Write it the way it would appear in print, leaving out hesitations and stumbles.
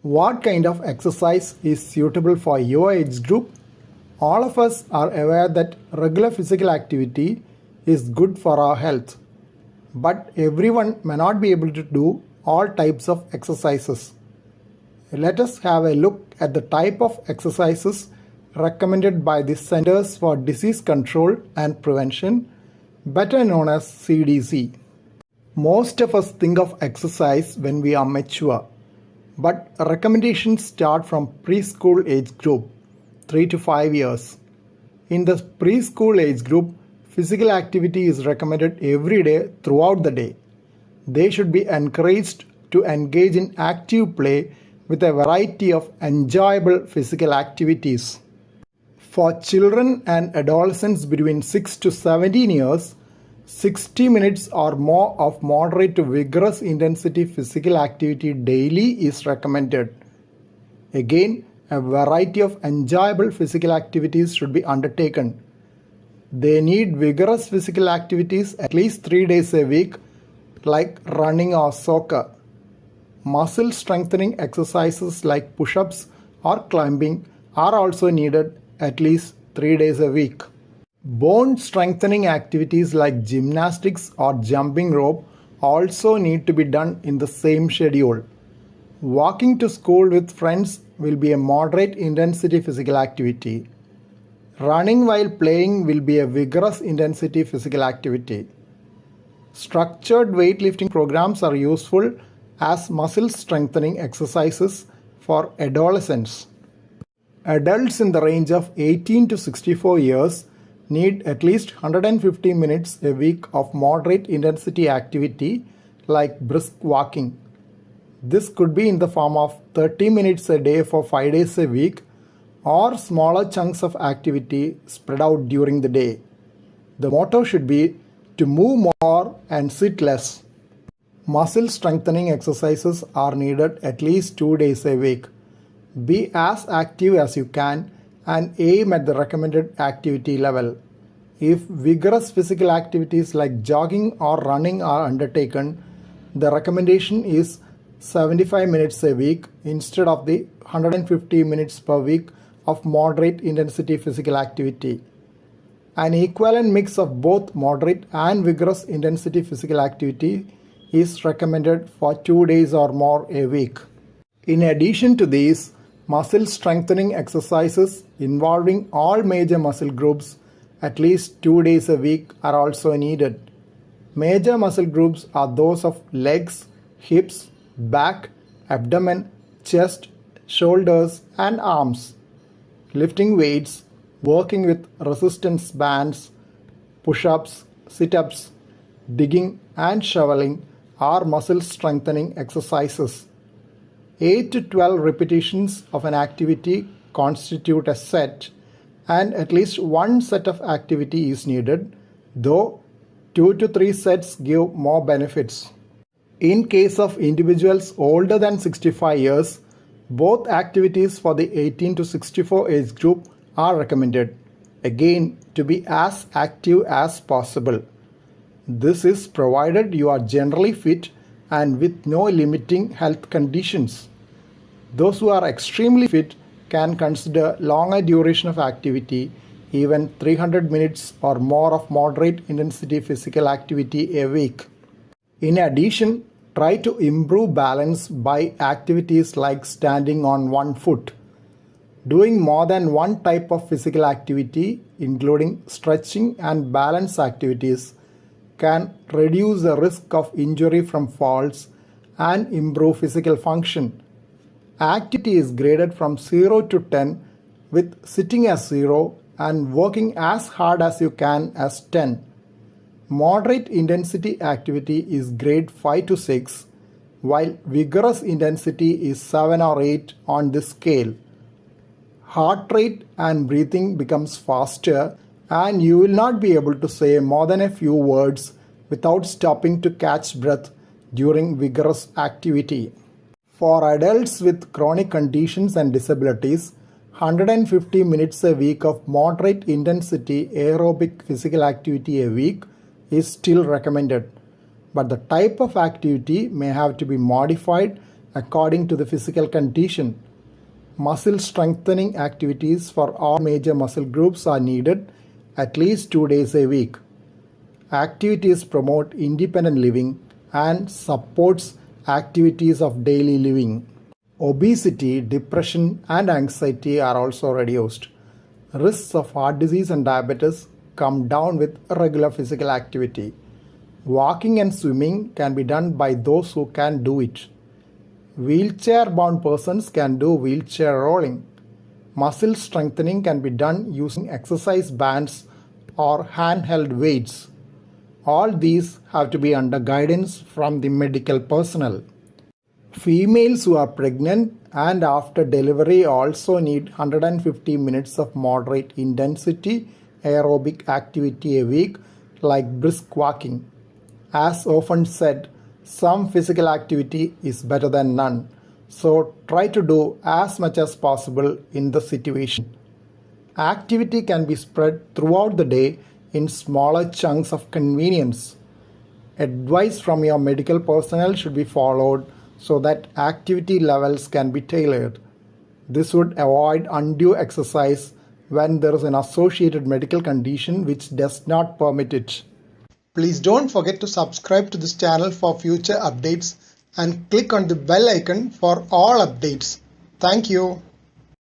What kind of exercise is suitable for your age group? All of us are aware that regular physical activity is good for our health, but everyone may not be able to do all types of exercises. Let us have a look at the type of exercises recommended by the Centers for Disease Control and Prevention, better known as CDC. Most of us think of exercise when we are mature, but recommendations start from preschool age group, 3 to 5 years. In the preschool age group, physical activity is recommended every day throughout the day. They should be encouraged to engage in active play with a variety of enjoyable physical activities. For children and adolescents between 6 to 17 years, 60 minutes or more of moderate to vigorous intensity physical activity daily is recommended. Again, a variety of enjoyable physical activities should be undertaken. They need vigorous physical activities at least 3 days a week, like running or soccer. Muscle strengthening exercises like push-ups or climbing are also needed at least 3 days a week. Bone strengthening activities like gymnastics or jumping rope also need to be done in the same schedule. Walking to school with friends will be a moderate intensity physical activity. Running while playing will be a vigorous intensity physical activity. Structured weightlifting programs are useful as muscle strengthening exercises for adolescents. Adults in the range of 18 to 64 years need at least 150 minutes a week of moderate intensity activity like brisk walking. This could be in the form of 30 minutes a day for 5 days a week or smaller chunks of activity spread out during the day. The motto should be to move more and sit less. Muscle strengthening exercises are needed at least 2 days a week. Be as active as you can and aim at the recommended activity level. If vigorous physical activities like jogging or running are undertaken, the recommendation is 75 minutes a week instead of the 150 minutes per week of moderate intensity physical activity. An equivalent mix of both moderate and vigorous intensity physical activity is recommended for 2 days or more a week. In addition to these, muscle strengthening exercises involving all major muscle groups at least 2 days a week are also needed. Major muscle groups are those of legs, hips, back, abdomen, chest, shoulders, and arms. Lifting weights, working with resistance bands, push-ups, sit-ups, digging, and shoveling are muscle strengthening exercises. 8 to 12 repetitions of an activity constitute a set, and at least one set of activity is needed, though 2 to 3 sets give more benefits. In case of individuals older than 65 years, both activities for the 18 to 64 age group are recommended, again to be as active as possible. This is provided you are generally fit and with no limiting health conditions. Those who are extremely fit can consider longer duration of activity, even 300 minutes or more of moderate intensity physical activity a week. In addition, try to improve balance by activities like standing on one foot. Doing more than one type of physical activity, including stretching and balance activities, can reduce the risk of injury from falls and improve physical function. Activity is graded from 0 to 10, with sitting as 0 and working as hard as you can as 10. Moderate intensity activity is grade 5 to 6, while vigorous intensity is 7 or 8 on this scale. Heart rate and breathing becomes faster, and you will not be able to say more than a few words without stopping to catch breath during vigorous activity. For adults with chronic conditions and disabilities, 150 minutes a week of moderate intensity aerobic physical activity a week is still recommended, but the type of activity may have to be modified according to the physical condition. Muscle strengthening activities for all major muscle groups are needed at least 2 days a week. Activities promote independent living and supports activities of daily living. Obesity, depression and anxiety are also reduced. Risks of heart disease and diabetes come down with regular physical activity. Walking and swimming can be done by those who can do it. Wheelchair-bound persons can do wheelchair rolling. Muscle strengthening can be done using exercise bands or handheld weights. All these have to be under guidance from the medical personnel. Females who are pregnant and after delivery also need 150 minutes of moderate intensity aerobic activity a week, like brisk walking. As often said, some physical activity is better than none, so try to do as much as possible in the situation. Activity can be spread throughout the day in smaller chunks of convenience. Advice from your medical personnel should be followed so that activity levels can be tailored. This would avoid undue exercise when there is an associated medical condition which does not permit it. Please don't forget to subscribe to this channel for future updates and click on the bell icon for all updates. Thank you.